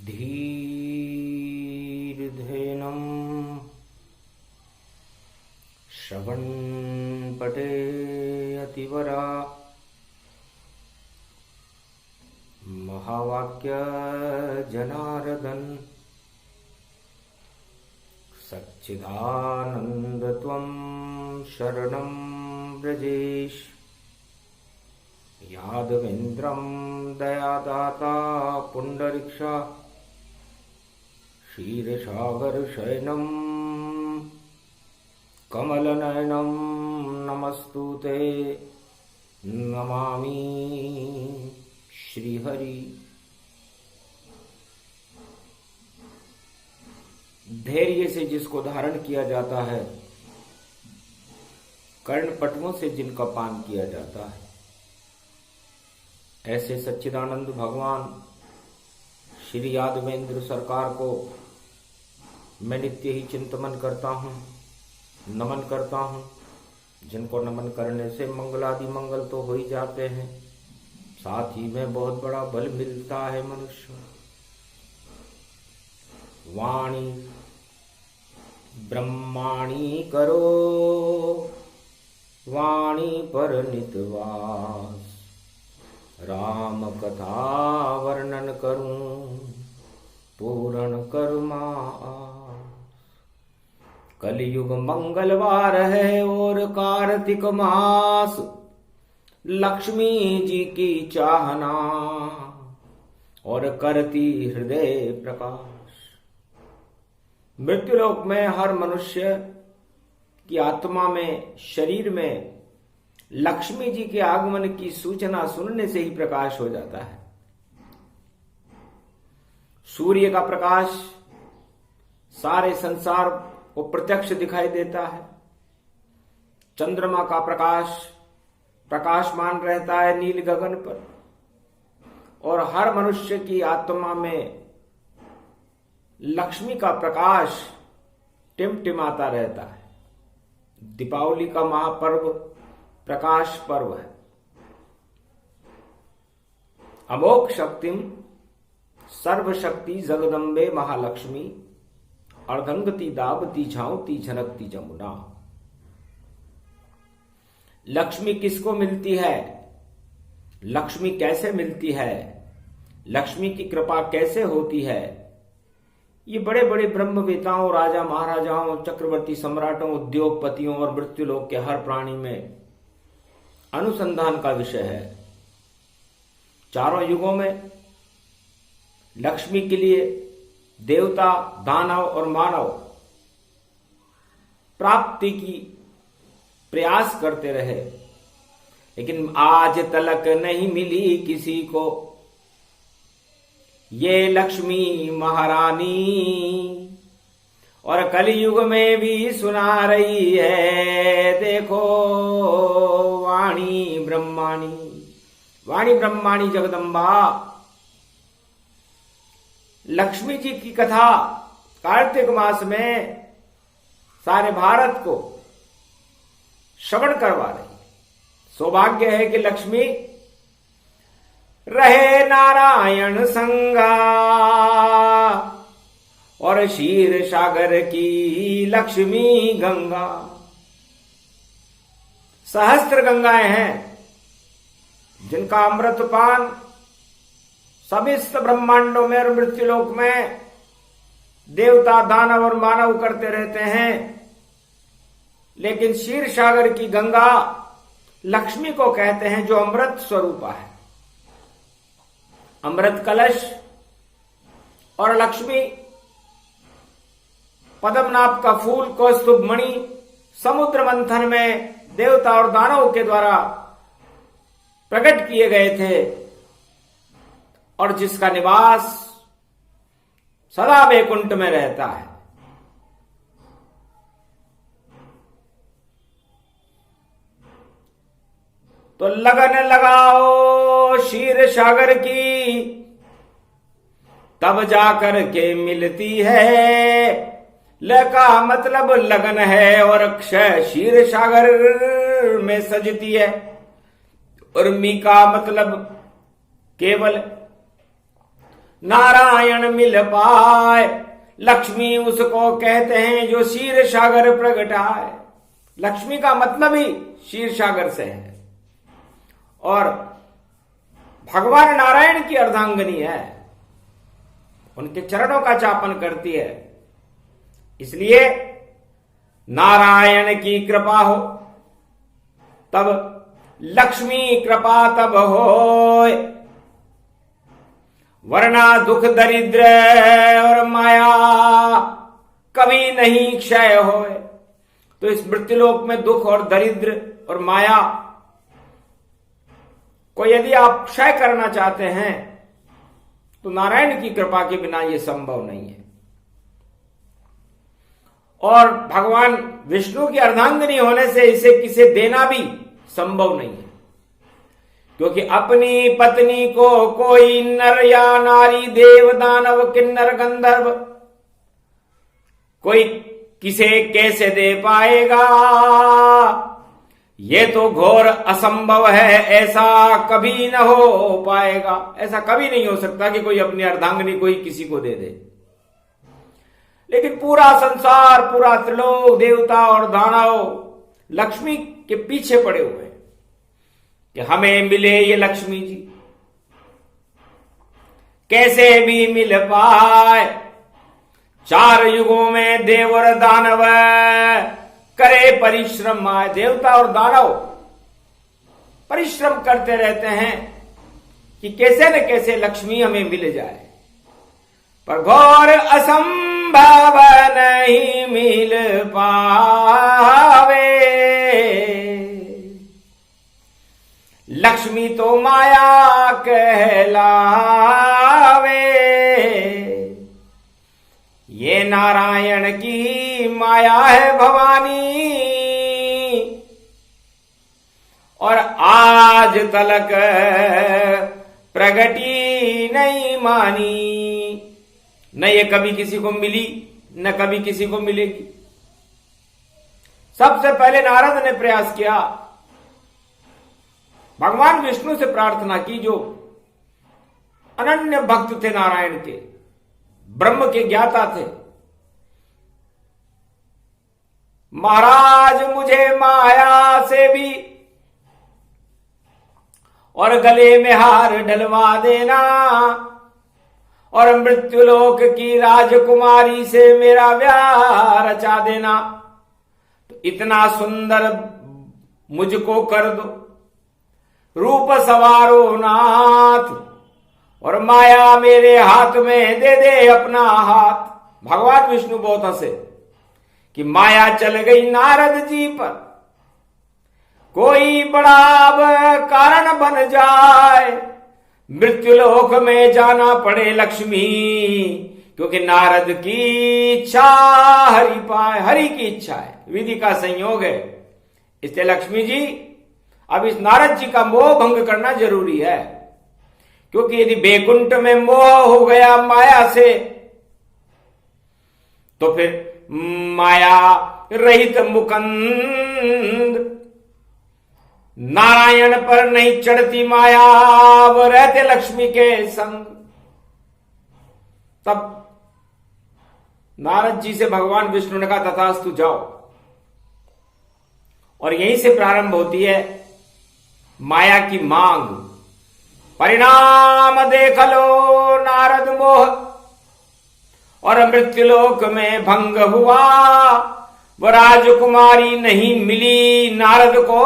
धीर्धेनं श्रवणपटे अतिवरा महावाक्य जनार्दन सच्चिदानंद त्वं शरणं व्रजेश यादवेन्द्रं दयादाता पुंडरीक्षा क्षीरसागरशयनं कमलनयनं नमस्तुते नमामि श्रीहरि। धैर्य से जिसको धारण किया जाता है, कर्णपटुओं से जिनका पान किया जाता है, ऐसे सच्चिदानंद भगवान श्री यादवेंद्र सरकार को मैं नित्य ही चिंतन करता हूँ, नमन करता हूँ। जिनको नमन करने से मंगलादि मंगल तो हो ही जाते हैं, साथ ही में बहुत बड़ा बल मिलता है मनुष्य। वाणी ब्रह्माणी करो वाणी पर नितवास, राम कथा वर्णन करूं पूर्ण करुमास। कलयुग मंगलवार है और कार्तिक मास, लक्ष्मी जी की चाहना और करती हृदय प्रकाश। मृत्युलोक में हर मनुष्य की आत्मा में, शरीर में लक्ष्मी जी के आगमन की सूचना सुनने से ही प्रकाश हो जाता है। सूर्य का प्रकाश सारे संसार को प्रत्यक्ष दिखाई देता है। चंद्रमा का प्रकाश प्रकाशमान रहता है नील गगन पर, और हर मनुष्य की आत्मा में लक्ष्मी का प्रकाश टिमटिमाता रहता है। दीपावली का महापर्व प्रकाश पर्व है। अमोघ शक्तिम सर्वशक्ति जगदम्बे महालक्ष्मी, अर्धंगति दावती झांवती झनकती जमुना। लक्ष्मी किसको मिलती है? लक्ष्मी कैसे मिलती है? लक्ष्मी की कृपा कैसे होती है? ये बड़े बड़े ब्रह्मवेताओं, राजा महाराजाओं, चक्रवर्ती सम्राटों, उद्योगपतियों और मृत्युलोक के हर प्राणी में अनुसंधान का विषय है। चारों युगों में लक्ष्मी के लिए देवता, दानव और मानव प्राप्ति की प्रयास करते रहे, लेकिन आज तलक नहीं मिली किसी को ये लक्ष्मी महारानी। और कलयुग में भी सुना रही है, देखो वाणी ब्रह्माणी, वाणी ब्रह्माणी जगदम्बा। लक्ष्मी जी की कथा कार्तिक मास में सारे भारत को श्रवण करवा रही है। सौभाग्य है कि लक्ष्मी रहे नारायण संगा, और क्षीर सागर की लक्ष्मी गंगा। सहस्त्र गंगाएं हैं जिनका अमृतपान समस्त ब्रह्मांडों में और मृत्युलोक में देवता, दानव और मानव करते रहते हैं, लेकिन क्षीर सागर की गंगा लक्ष्मी को कहते हैं, जो अमृत स्वरूपा है। अमृत कलश और लक्ष्मी पद्मनाभ का फूल, कौस्तुभ मणि समुद्र मंथन में देवता और दानवों के द्वारा प्रकट किए गए थे, और जिसका निवास सदा वैकुंठ में रहता है। तो लगन लगाओ क्षीर सागर की, तब जाकर के मिलती है। ल का मतलब लगन है, और क्षय क्षीर सागर में सजती है, और मी का मतलब केवल। नारायण मिल पाए। लक्ष्मी उसको कहते हैं जो क्षीर सागर प्रगटाए। लक्ष्मी का मतलब ही क्षीर सागर से है और भगवान नारायण की अर्धांगिनी है, उनके चरणों का चापन करती है। इसलिए नारायण की कृपा हो तब लक्ष्मी कृपा तब होए, वरना दुख दरिद्र और माया कभी नहीं क्षय होए। तो इस मृत्युलोक में दुख और दरिद्र और माया को यदि आप क्षय करना चाहते हैं तो नारायण की कृपा के बिना यह संभव नहीं है। और भगवान विष्णु की अर्धांगिनी होने से इसे किसे देना भी संभव नहीं है, क्योंकि अपनी पत्नी को कोई नर या नारी, देव दानव किन्नर गंधर्व कोई किसे कैसे दे पाएगा। ये तो घोर असंभव है, ऐसा कभी न हो पाएगा। ऐसा कभी नहीं हो सकता कि कोई अपनी अर्धांगिनी कोई किसी को दे दे। लेकिन पूरा संसार, पूरा त्रिलोक, देवता और दानव लक्ष्मी के पीछे पड़े हुए हैं कि हमें मिले ये लक्ष्मी जी, कैसे भी मिल पाए। 4 युगों में देव और दानव करे परिश्रम आए। देवता और दानव परिश्रम करते रहते हैं कि कैसे न कैसे लक्ष्मी हमें मिल जाए, पर घोर असंभव नहीं मिल पावे। लक्ष्मी तो माया कहलावे, ये नारायण की माया है भवानी, और आज तलक प्रगटी नहीं मानी। न ये कभी किसी को मिली, न कभी किसी को मिलेगी। सबसे पहले नारद ने प्रयास किया, भगवान विष्णु से प्रार्थना की, जो अनन्य भक्त थे नारायण के, ब्रह्म के ज्ञाता थे। महाराज मुझे माया से भी और गले में हार डलवा देना, और मृत्युलोक की राजकुमारी से मेरा ब्याह रचा देना। तो इतना सुंदर मुझको कर दो, रूप सवारो नाथ, और माया मेरे हाथ में दे दे अपना हाथ। भगवान विष्णु बहुत हंसे कि माया चल गई नारद जी पर, कोई बड़ा अब कारण बन जाए, मृत्युलोक में जाना पड़े लक्ष्मी, क्योंकि नारद की इच्छा हरि पाए। हरि की इच्छा है, विधि का संयोग है। इसलिए लक्ष्मी जी अब इस नारद जी का मोह भंग करना जरूरी है, क्योंकि यदि बैकुंठ में मोह हो गया माया से तो फिर माया रहित मुकंद नारायण पर नहीं चढ़ती माया, वो रहते लक्ष्मी के संग। तब नारद जी से भगवान विष्णु ने कहा तथास्तु जाओ, और यहीं से प्रारंभ होती है माया की मांग। परिणाम देख लो नारद मोह, और मृत्युलोक में भंग हुआ। वो राजकुमारी नहीं मिली नारद को,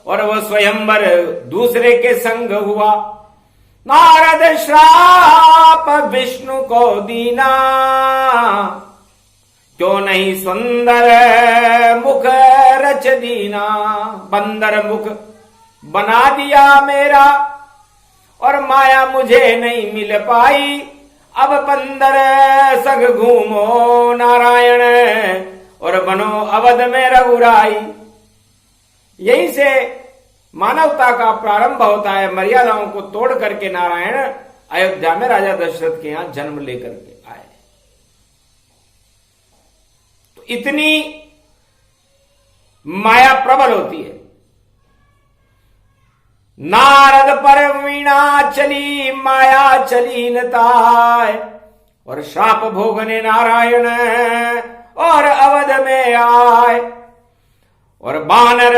और वह स्वयंवर दूसरे के संग हुआ। नारद श्राप विष्णु को दीना, क्यों नहीं सुंदर मुख रच दीना। बंदर मुख बना दिया मेरा, और माया मुझे नहीं मिल पाई। अब बंदर संग घूमो नारायण, और बनो अवध में रघुराई। यहीं से मानवता का प्रारंभ होता है। मर्यादाओं को तोड़ करके नारायण अयोध्या में राजा दशरथ के यहां जन्म लेकर के आए। तो इतनी माया प्रबल होती है। नारद पर वीणा चली माया चली नताय, और श्राप भोगने नारायण और अवध में आए। और बानर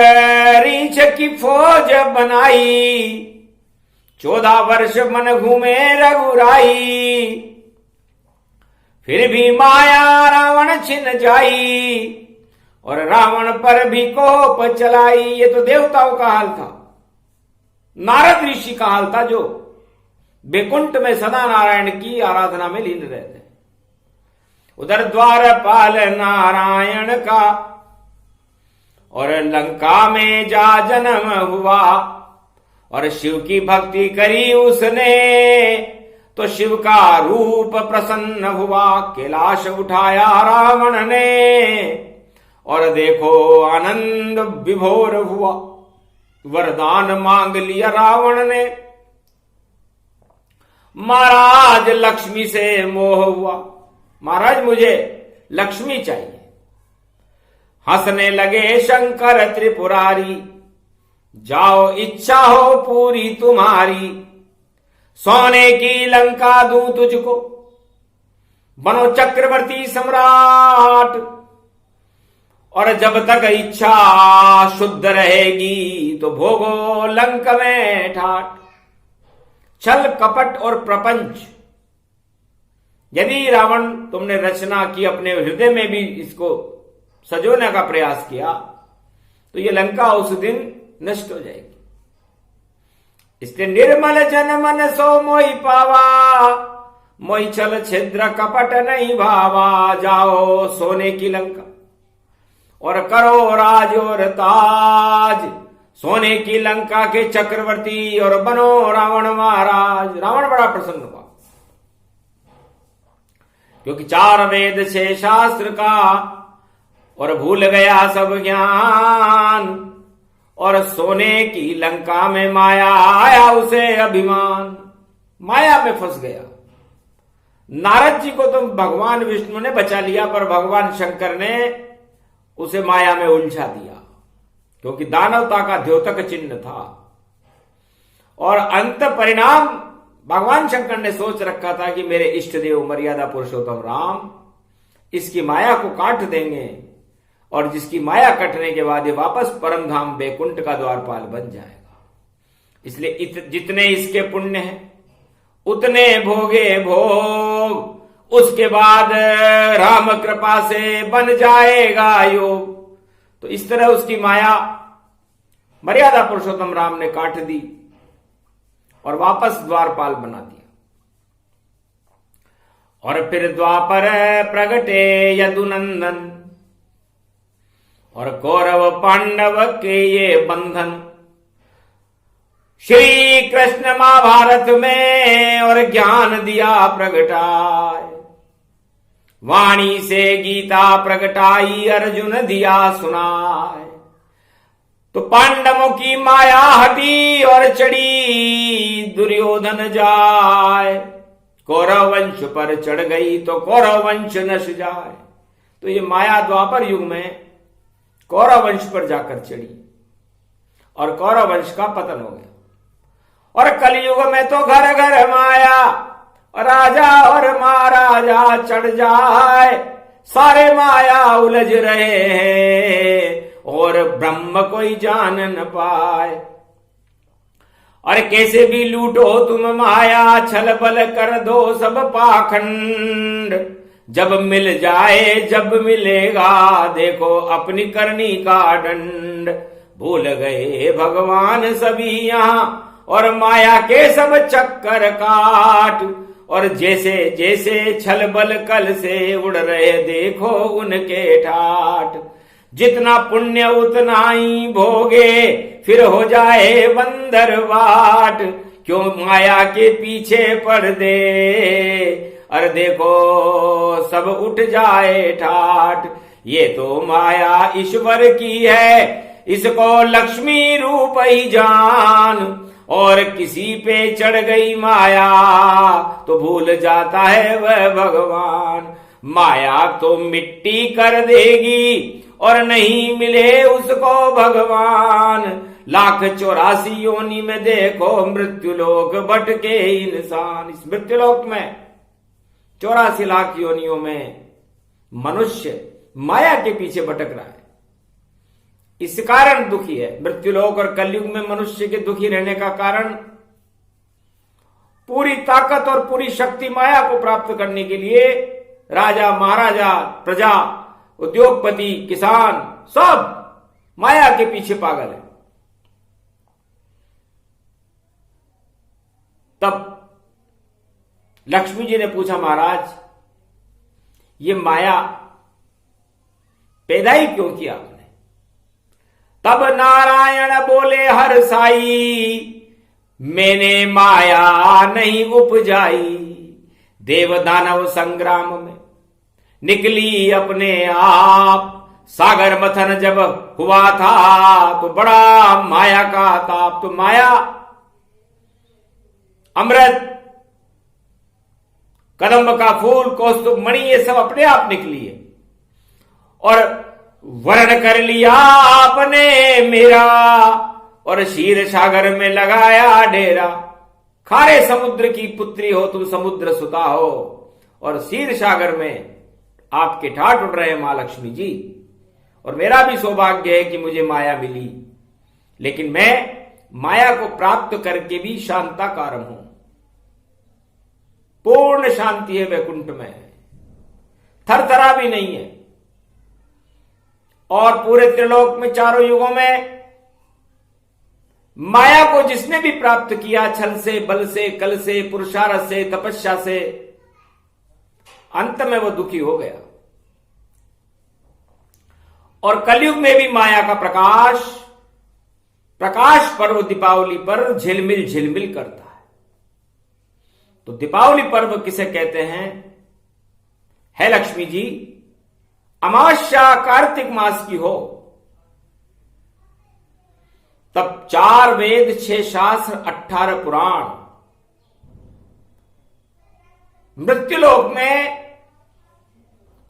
रीछ की फौज बनाई, 14 वर्ष मन घूमे रघुराई। फिर भी माया रावण छिन जाई, और रावण पर भी कोप चलाई। ये तो देवताओं का हाल था, नारद ऋषि का हाल था, जो बैकुंठ में सदा नारायण की आराधना में लीन रहते। उधर द्वारपाल नारायण का और लंका में जा जन्म हुआ, और शिव की भक्ति करी उसने तो शिव का रूप प्रसन्न हुआ। कैलाश उठाया रावण ने, और देखो आनंद विभोर हुआ। वरदान मांग लिया रावण ने, महाराज लक्ष्मी से मोह हुआ। महाराज मुझे लक्ष्मी चाहिए। हंसने लगे शंकर त्रिपुरारी, जाओ इच्छा हो पूरी तुम्हारी। सोने की लंका दूं तुझको, बनो चक्रवर्ती सम्राट। और जब तक इच्छा शुद्ध रहेगी तो भोगो लंक में ठाट। छल कपट और प्रपंच यदि रावण तुमने रचना की, अपने हृदय में भी इसको सजोने का प्रयास किया, तो ये लंका उस दिन नष्ट हो जाएगी। इसलिए निर्मल जन मन सो मोहि पावा, मोहि छल छिद्र कपट नहीं भावा। जाओ सोने की लंका और करो राज और ताज, सोने की लंका के चक्रवर्ती और बनो रावण महाराज। रावण बड़ा प्रसन्न हुआ, क्योंकि 4 वेद 6 शास्त्र का और भूल गया सब ज्ञान। और सोने की लंका में माया आया उसे अभिमान, माया में फंस गया। नारद जी को तो भगवान विष्णु ने बचा लिया, पर भगवान शंकर ने उसे माया में उलझा दिया, क्योंकि दानवता का द्योतक चिन्ह था। और अंत परिणाम भगवान शंकर ने सोच रखा था कि मेरे इष्ट देव मर्यादा पुरुषोत्तम राम इसकी माया को काट देंगे, और जिसकी माया कटने के बाद ये वापस परम धाम बैकुंठ का द्वारपाल बन जाएगा। इसलिए जितने इसके पुण्य हैं उतने भोगे भोग, उसके बाद राम कृपा से बन जाएगा योग। तो इस तरह उसकी माया मर्यादा पुरुषोत्तम राम ने काट दी और वापस द्वारपाल बना दिया। और फिर द्वापर प्रगटे यदुनंदन, और कौरव पांडव के ये बंधन। श्री कृष्ण महाभारत में और ज्ञान दिया प्रगटाए, वाणी से गीता प्रगटाई अर्जुन दिया सुनाए। तो पांडवों की माया हटी और चढ़ी दुर्योधन जाए। कौरव वंश पर चढ़ गई तो कौरव वंश नश जाए। तो ये माया द्वापर युग में कौरव वंश पर जाकर चढ़ी और कौरव वंश का पतन हो गया। और कलयुग में तो घर घर माया, राजा और महाराजा चढ़ जाए। सारे माया उलझ रहे हैं और ब्रह्म कोई जान न पाए। और कैसे भी लूटो तुम माया, छल बल कर दो सब पाखंड। जब मिल जाए जब मिलेगा, देखो अपनी करनी का दंड। भूल गए भगवान सभी यहाँ और माया के सब चक्कर काट। और जैसे जैसे छल बल कल से उड़ रहे, देखो उनके ठाट। जितना पुण्य उतना ही भोगे, फिर हो जाए बंदर बाट। क्यों माया के पीछे पड़ दे, अरे देखो सब उठ जाए ठाट। ये तो माया ईश्वर की है, इसको लक्ष्मी रूप ही जान। और किसी पे चढ़ गई माया तो भूल जाता है वह भगवान। माया तो मिट्टी कर देगी और नहीं मिले उसको भगवान। 1,84 योनि में देखो मृत्युलोक भटके इंसान। इस मृत्युलोक में 84 लाख योनियों में मनुष्य माया के पीछे भटक रहा है, इस कारण दुखी है। मृत्युलोक और कलयुग में मनुष्य के दुखी रहने का कारण पूरी ताकत और पूरी शक्ति माया को प्राप्त करने के लिए राजा महाराजा प्रजा उद्योगपति किसान सब माया के पीछे पागल है। तब लक्ष्मी जी ने पूछा, महाराज ये माया पैदा ही क्यों किया आपने? तब नारायण बोले, हर साई मैंने माया नहीं उपजाई। देव दानव संग्राम में निकली अपने आप, सागर मथन जब हुआ था तो बड़ा माया का ताप। तो माया, अमृत, कदम्ब का फूल, कौस्तुभ मणि, ये सब अपने आप निकली है और वर्ण कर लिया आपने मेरा और क्षीर सागर में लगाया डेरा। खारे समुद्र की पुत्री हो तुम, समुद्र सुता हो, और क्षीर सागर में आपके ठाठ उठ रहे हैं मां लक्ष्मी जी। और मेरा भी सौभाग्य है कि मुझे माया मिली, लेकिन मैं माया को प्राप्त करके भी शांताकारम हूं। पूर्ण शांति है वैकुंठ में, थरथरा भी नहीं है। और पूरे त्रिलोक में चारों युगों में माया को जिसने भी प्राप्त किया, छल से, बल से, कल से, पुरुषार्थ से, तपस्या से, अंत में वो दुखी हो गया। और कलयुग में भी माया का प्रकाश पर्व दीपावली पर झिलमिल झिलमिल करता है। तो दीपावली पर्व किसे कहते हैं? है लक्ष्मी जी, अमावस्या कार्तिक मास की हो तब 4 वेद, 6 शास्त्र, 18 पुराण, मृत्युलोक में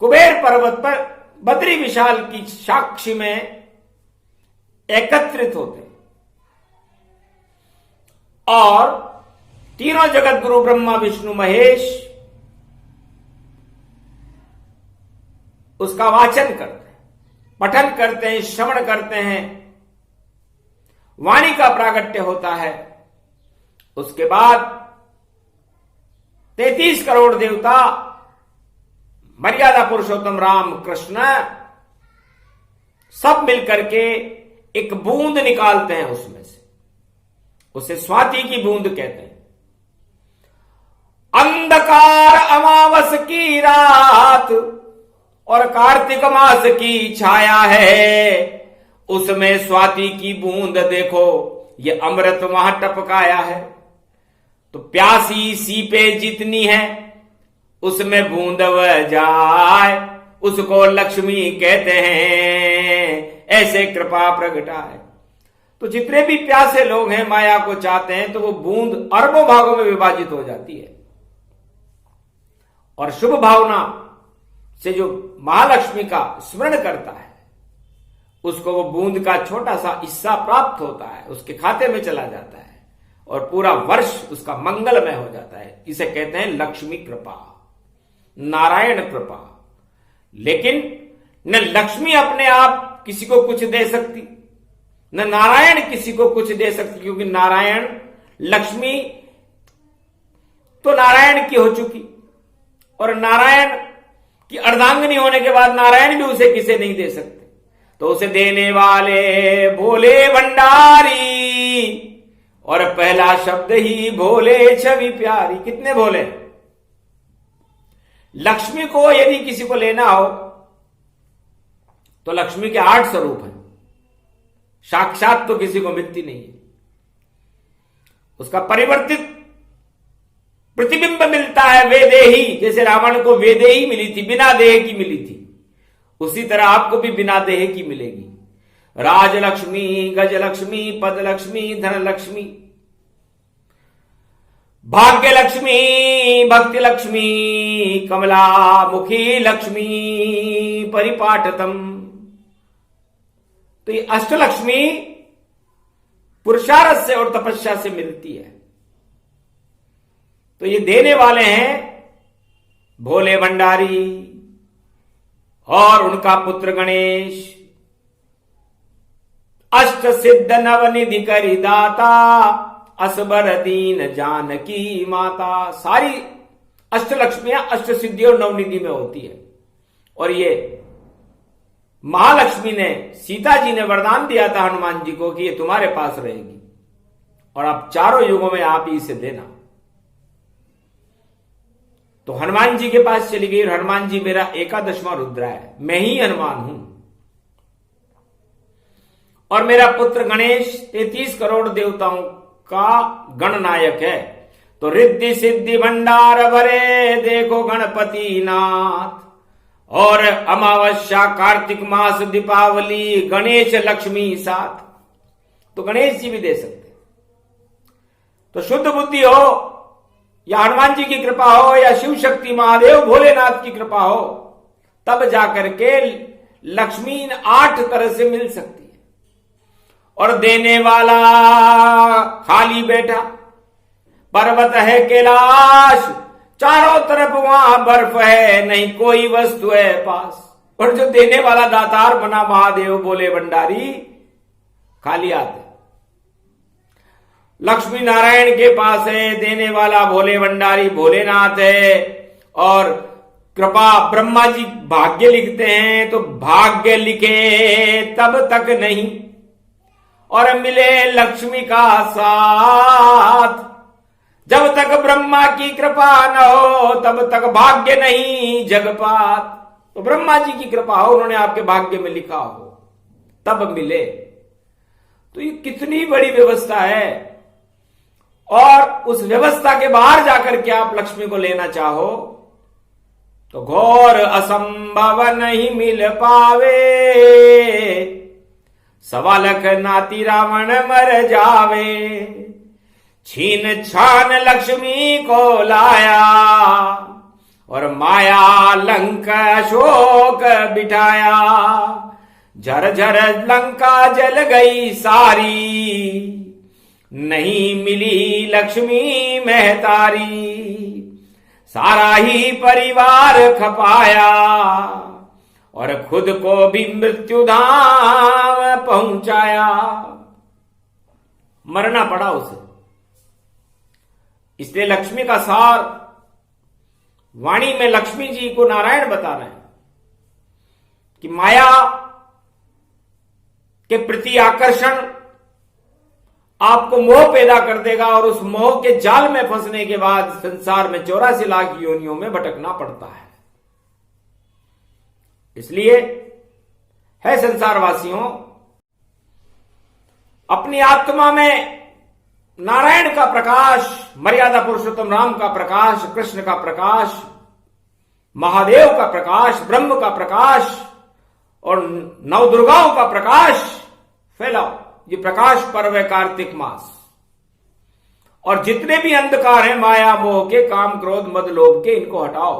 कुबेर पर्वत पर बद्री विशाल की साक्षी में एकत्रित होते और तीनों जगत गुरु ब्रह्मा विष्णु महेश उसका वाचन करते हैं, पठन करते हैं, श्रवण करते हैं, वाणी का प्रागट्य होता है। उसके बाद 33 करोड़ देवता, मर्यादा पुरुषोत्तम राम कृष्ण सब मिलकर के एक बूंद निकालते हैं उसमें से, उसे स्वाति की बूंद कहते हैं। अंधकार अमावस की रात और कार्तिक मास की छाया है, उसमें स्वाति की बूंद देखो, ये अमृत वहां टपकाया है। तो प्यासी सीपे जितनी है उसमें बूंद वह जाए, उसको लक्ष्मी कहते हैं, ऐसे कृपा प्रगटाए। तो जितने भी प्यासे लोग हैं माया को चाहते हैं तो वो बूंद अरबों भागों में विभाजित हो जाती है। और शुभ भावना से जो महालक्ष्मी का स्मरण करता है उसको वो बूंद का छोटा सा हिस्सा प्राप्त होता है, उसके खाते में चला जाता है और पूरा वर्ष उसका मंगलमय हो जाता है। इसे कहते हैं लक्ष्मी कृपा, नारायण कृपा। लेकिन न लक्ष्मी अपने आप किसी को कुछ दे सकती, न नारायण किसी को कुछ दे सकती, क्योंकि नारायण, लक्ष्मी तो नारायण की हो चुकी और नारायण की अर्धांगिनी होने के बाद नारायण भी उसे किसे नहीं दे सकते। तो उसे देने वाले भोले भंडारी, और पहला शब्द ही भोले छवि प्यारी। कितने भोले? लक्ष्मी को यदि किसी को लेना हो तो लक्ष्मी के 8 स्वरूप हैं, साक्षात तो किसी को मिलती नहीं है। उसका परिवर्तित प्रतिबिंब मिलता है वेदेही, जैसे रावण को वेदेही मिली थी, बिना देह की मिली थी, उसी तरह आपको भी बिना देह की मिलेगी। राजलक्ष्मी, गजलक्ष्मी, पदलक्ष्मी, धनलक्ष्मी, भाग्य लक्ष्मी, भक्ति लक्ष्मी, कमला मुखी लक्ष्मी, परिपाठतम। तो ये अष्टलक्ष्मी पुरुषार्थ से और तपस्या से मिलती है। तो ये देने वाले हैं भोले भंडारी और उनका पुत्र गणेश। अष्ट सिद्ध नवनिधि करी दाता, असबर दीन जानकी माता। सारी अष्टलक्ष्मियां अष्ट सिद्धि और नवनिधि में होती है। और ये महालक्ष्मी ने, सीता जी ने वरदान दिया था हनुमान जी को कि ये तुम्हारे पास रहेगी और आप चारों युगों में आप ही इसे देना। तो हनुमान जी के पास चली गई और हनुमान जी मेरा एकादशवां रुद्र है, मैं ही हनुमान हूं। और मेरा पुत्र गणेश 33 करोड़ देवताओं का गणनायक है। तो रिद्धि सिद्धि भंडार भरे देखो गणपति नाथ। और अमावस्या कार्तिक मास दीपावली गणेश लक्ष्मी साथ। तो गणेश जी भी दे सकते। तो शुद्ध बुद्धि हो या हनुमान जी की कृपा हो या शिव शक्ति महादेव भोलेनाथ की कृपा हो, तब जाकर के लक्ष्मी 8 तरह से मिल सकती है। और देने वाला खाली बैठा, पर्वत है कैलाश, चारों तरफ वहां बर्फ है, नहीं कोई वस्तु है पास। और जो देने वाला दातार बना महादेव भोले भंडारी, खाली आते। लक्ष्मी नारायण के पास है, देने वाला भोले भंडारी भोलेनाथ है। और कृपा ब्रह्मा जी भाग्य लिखते हैं, तो भाग्य लिखे तब तक नहीं और मिले लक्ष्मी का साथ। जब तक ब्रह्मा की कृपा न हो तब तक भाग्य नहीं जगपात। तो ब्रह्मा जी की कृपा हो, उन्होंने आपके भाग्य में लिखा हो, तब मिले। तो ये कितनी बड़ी व्यवस्था है। और उस व्यवस्था के बाहर जाकर के आप लक्ष्मी को लेना चाहो तो घोर असंभव नहीं मिल पावे। सवा लख नाती रावण मर जावे, छीन छान लक्ष्मी को लाया और माया लंका शोक बिठाया। झर झर लंका जल गई सारी, नहीं मिली लक्ष्मी महतारी। सारा ही परिवार खपाया और खुद को भी मृत्युधाम पहुंचाया। मरना पड़ा उसे। इसलिए लक्ष्मी का सार वाणी में लक्ष्मी जी को नारायण बता रहे हैं कि माया के प्रति आकर्षण आपको मोह पैदा कर देगा और उस मोह के जाल में फंसने के बाद संसार में 84 लाख योनियों में भटकना पड़ता है। इसलिए है संसारवासियों, अपनी आत्मा में नारायण का प्रकाश, मर्यादा पुरुषोत्तम राम का प्रकाश, कृष्ण का प्रकाश, महादेव का प्रकाश, ब्रह्म का प्रकाश और नवदुर्गाओं का प्रकाश फैलाओ। ये प्रकाश पर्व है कार्तिक मास। और जितने भी अंधकार हैं माया मोह के, काम क्रोध मद लोभ के, इनको हटाओ।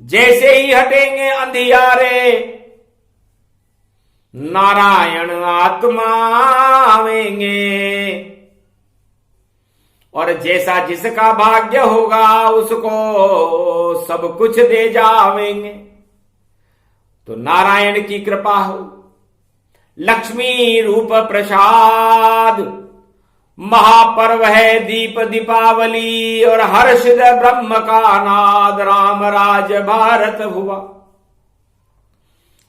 जैसे ही हटेंगे अंधियारे, नारायण आत्मा आवेंगे। और जैसा जिसका भाग्य होगा उसको सब कुछ दे जावेंगे। तो नारायण की कृपा हो, लक्ष्मी रूप प्रसाद, महापर्व है दीप दीपावली और हर्षित ब्रह्म का नाद, राम राज भारत हुआ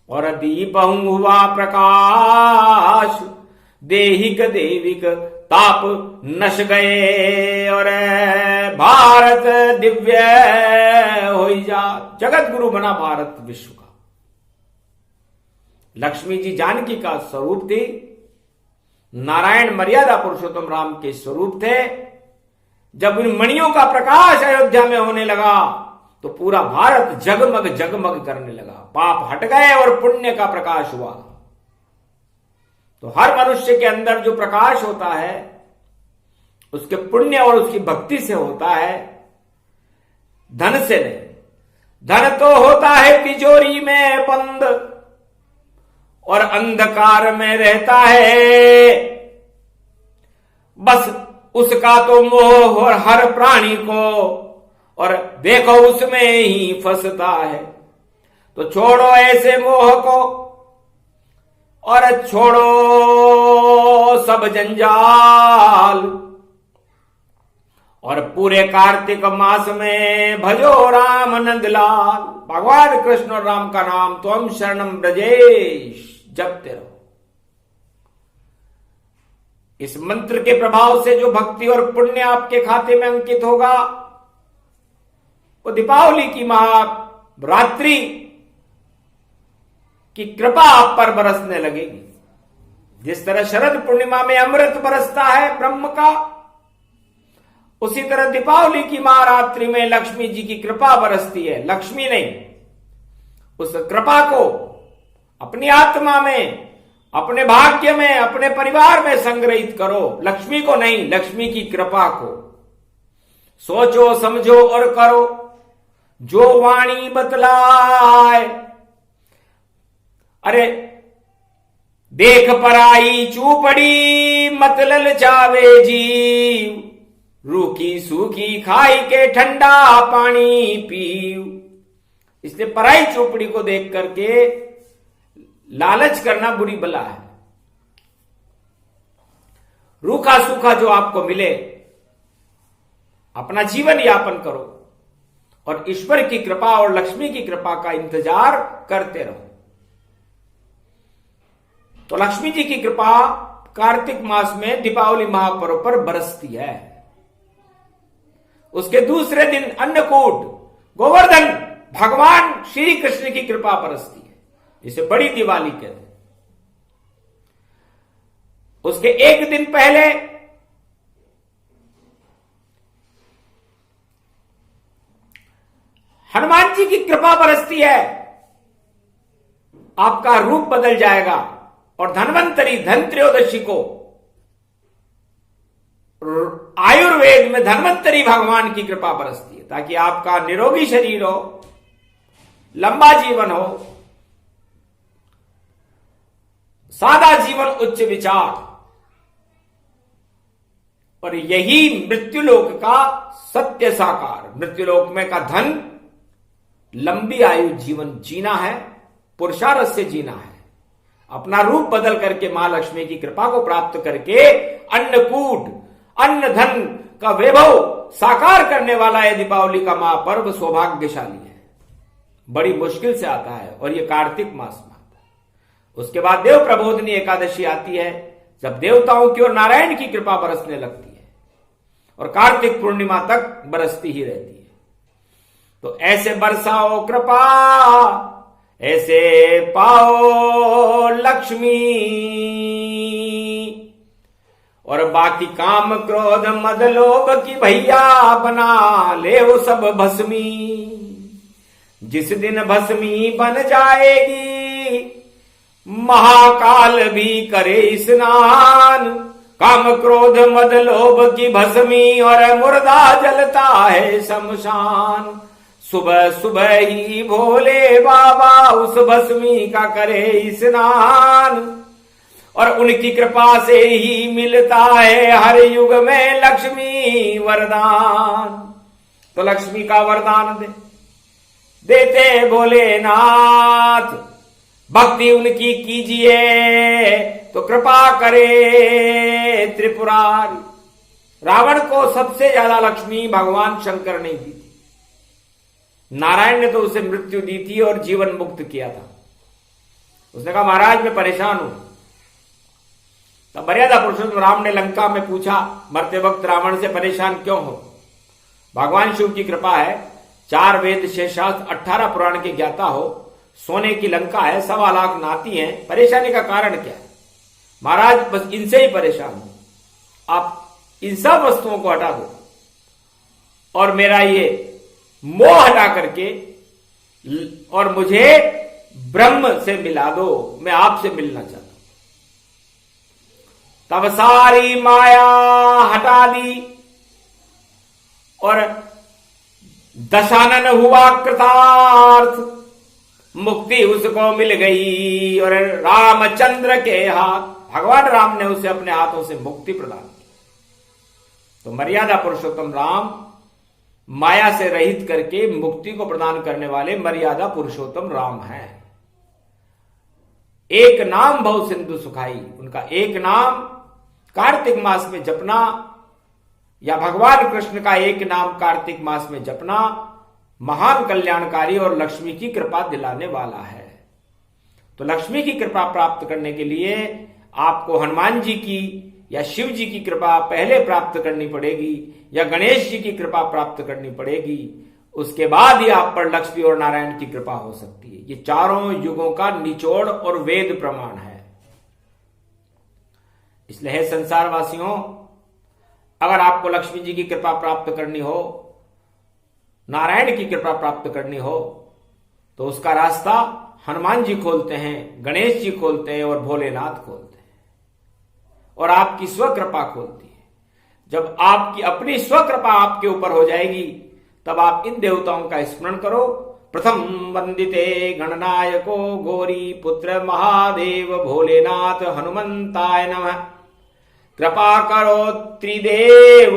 और दीप हुआ प्रकाश। देहिक देविक ताप नश गए और भारत दिव्य हो जा। जगत गुरु बना भारत विश्व का। लक्ष्मी जी जानकी का स्वरूप थी, नारायण मर्यादा पुरुषोत्तम राम के स्वरूप थे। जब उन मणियों का प्रकाश अयोध्या में होने लगा तो पूरा भारत जगमग जगमग करने लगा। पाप हट गए और पुण्य का प्रकाश हुआ। तो हर मनुष्य के अंदर जो प्रकाश होता है उसके पुण्य और उसकी भक्ति से होता है, धन से नहीं। धन तो होता है तिजोरी में बंद और अंधकार में रहता है। बस उसका तो मोह और हर प्राणी को, और देखो उसमें ही फंसता है। तो छोड़ो ऐसे मोह को और छोड़ो सब जंजाल, और पूरे कार्तिक मास में भजो राम नंदलाल। भगवान कृष्ण और राम का नाम तो हम शरणम ब्रजेश जपते रहो। इस मंत्र के प्रभाव से जो भक्ति और पुण्य आपके खाते में अंकित होगा, वो दीपावली की महारात्रि की कृपा आप पर बरसने लगेगी। जिस तरह शरद पूर्णिमा में अमृत बरसता है ब्रह्म का, उसी तरह दीपावली की महारात्रि में लक्ष्मी जी की कृपा बरसती है। लक्ष्मी नहीं, उस कृपा को अपनी आत्मा में, अपने भाग्य में, अपने परिवार में संग्रहित करो। लक्ष्मी को नहीं, लक्ष्मी की कृपा को। सोचो समझो और करो जो वाणी बतलाए। अरे देख पराई चूपड़ी मत ललचावे जीव, रूखी सूखी खाई के ठंडा पानी पीव। इसलिए पराई चौपड़ी को देख करके लालच करना बुरी बला है। रूखा सूखा जो आपको मिले, अपना जीवन यापन करो और ईश्वर की कृपा और लक्ष्मी की कृपा का इंतजार करते रहो। तो लक्ष्मी जी की कृपा कार्तिक मास में दीपावली महापर्व पर बरसती है। उसके दूसरे दिन अन्नकूट गोवर्धन भगवान श्री कृष्ण की कृपा बरसती है, जिसे बड़ी दिवाली कहते हैं। उसके एक दिन पहले हनुमान जी की कृपा बरसती है। आपका रूप बदल जाएगा और धन्वंतरी धन त्रयोदशी को आयुर्वेद में धन्वंतरी भगवान की कृपा बरसती है, ताकि आपका निरोगी शरीर हो, लंबा जीवन हो, सादा जीवन उच्च विचार। और यही मृत्युलोक का सत्य साकार। मृत्युलोक में का धन लंबी आयु जीवन जीना है, पुरुषार्थ से जीना है। अपना रूप बदल करके मां लक्ष्मी की कृपा को प्राप्त करके अन्नकूट अन्न धन का वैभव साकार करने वाला यह दीपावली का महापर्व सौभाग्यशाली है। बड़ी मुश्किल से आता है और यह कार्तिक मास में आता है। उसके बाद देव प्रबोधनी एकादशी आती है, जब देवताओं की और नारायण की कृपा बरसने लगती है और कार्तिक पूर्णिमा तक बरसती ही रहती है। तो ऐसे बरसाओ कृपा, ऐसे पाओ लक्ष्मी, और बाकी काम क्रोध मद लोभ की भैया बना ले वो सब भस्मी। जिस दिन भस्मी बन जाएगी महाकाल भी करे स्नान। काम क्रोध मद लोभ की भस्मी और मुर्दा जलता है शमशान। सुबह सुबह ही भोले बाबा उस भस्मी का करे स्नान, और उनकी कृपा से ही मिलता है हर युग में लक्ष्मी वरदान। तो लक्ष्मी का वरदान देते भोलेनाथ, भक्ति उनकी कीजिए तो कृपा करे त्रिपुरारी। रावण को सबसे ज्यादा लक्ष्मी भगवान शंकर ने दी थी। नारायण ने तो उसे मृत्यु दी थी और जीवन मुक्त किया था। उसने कहा महाराज मैं परेशान हूं। तब मर्यादा पुरुषोत्तम राम ने लंका में पूछा, मरते वक्त रावण से परेशान क्यों हो? भगवान शिव की कृपा है, 4 वेद 6 शास्त्र 18 पुराण के ज्ञाता हो, सोने की लंका है, 1.25 लाख नाती हैं, परेशानी का कारण क्या है? महाराज बस इनसे ही परेशान हूं, आप इन सब वस्तुओं को हटा दो और मेरा ये मोह हटा करके और मुझे ब्रह्म से मिला दो, मैं आपसे मिलना चाहता हूं। तब सारी माया हटा दी और दशानन हुआ कृतार्थ। मुक्ति उसको मिल गई और रामचंद्र के हाथ, भगवान राम ने उसे अपने हाथों से मुक्ति प्रदान की। तो मर्यादा पुरुषोत्तम राम माया से रहित करके मुक्ति को प्रदान करने वाले मर्यादा पुरुषोत्तम राम हैं। एक नाम भव सिंधु सुखाई, उनका एक नाम कार्तिक मास में जपना या भगवान कृष्ण का एक नाम कार्तिक मास में जपना महान कल्याणकारी और लक्ष्मी की कृपा दिलाने वाला है। तो लक्ष्मी की कृपा प्राप्त करने के लिए आपको हनुमान जी की या शिव जी की कृपा पहले प्राप्त करनी पड़ेगी या गणेश जी की कृपा प्राप्त करनी पड़ेगी, उसके बाद ही आप पर लक्ष्मी और नारायण की कृपा हो सकती है। ये चारों युगों का निचोड़ और वेद प्रमाण है। इसलिए है संसारवासियों, अगर आपको लक्ष्मी जी की कृपा प्राप्त करनी हो, नारायण की कृपा प्राप्त करनी हो, तो उसका रास्ता हनुमान जी खोलते हैं, गणेश जी खोलते हैं और भोलेनाथ खोलते हैं, और आपकी स्वकृपा खोलती है। जब आपकी अपनी स्वकृपा आपके ऊपर हो जाएगी, तब आप इन देवताओं का स्मरण करो। प्रथम वंदिते गणनायको गौरी पुत्र महादेव भोलेनाथ हनुमंताय नमः। कृपा करो त्रिदेव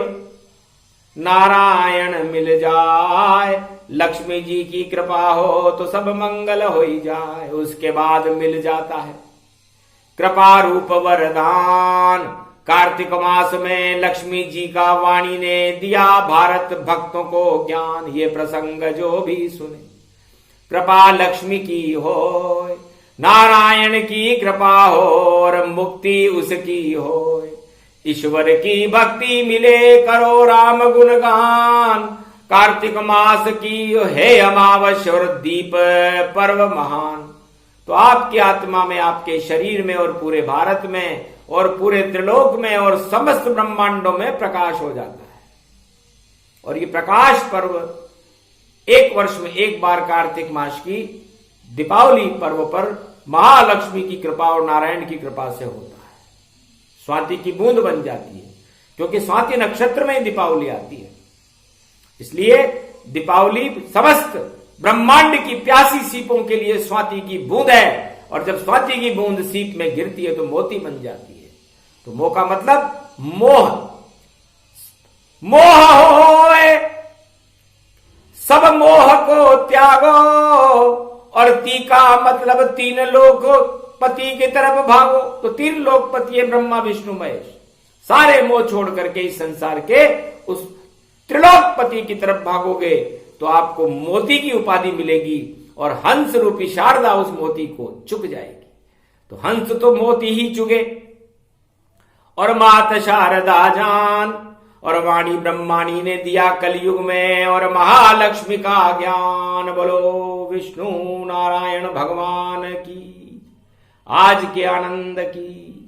नारायण मिल जाए, लक्ष्मी जी की कृपा हो तो सब मंगल हो ही जाए। उसके बाद मिल जाता है कृपा रूप वरदान। कार्तिक मास में लक्ष्मी जी का वाणी ने दिया भारत भक्तों को ज्ञान। ये प्रसंग जो भी सुने कृपा लक्ष्मी की हो, नारायण की कृपा हो और मुक्ति उसकी हो। ईश्वर की भक्ति मिले करो राम गुणगान। कार्तिक मास की है अमावस्या और दीप पर्व महान। तो आपकी आत्मा में, आपके शरीर में और पूरे भारत में और पूरे त्रिलोक में और समस्त ब्रह्मांडों में प्रकाश हो जाता है। और ये प्रकाश पर्व एक वर्ष में एक बार कार्तिक मास की दीपावली पर्व पर महालक्ष्मी की कृपा और नारायण की कृपा से होता है। स्वाति की बूंद बन जाती है, क्योंकि स्वाति नक्षत्र में दीपावली आती है। इसलिए दीपावली समस्त ब्रह्मांड की प्यासी सीपों के लिए स्वाति की बूंद है। और जब स्वाति की बूंद सीप में गिरती है तो मोती बन जाती है। तो मोह का मतलब मोह, मोह होए सब मोह को त्यागो। और ती का मतलब तीन लोक पति की तरफ भागो। तो तीन लोक पति है ब्रह्मा विष्णु महेश। सारे मोह छोड़ करके इस संसार के उस त्रिलोकपति की तरफ भागोगे तो आपको मोती की उपाधि मिलेगी और हंस रूपी शारदा उस मोती को चुग जाएगी। तो हंस तो मोती ही चुगे। और मात शारदा जान और वाणी ब्रह्माणी ने दिया कलयुग में और महालक्ष्मी का ज्ञान। बोलो विष्णु नारायण भगवान की, आज के आनंद की।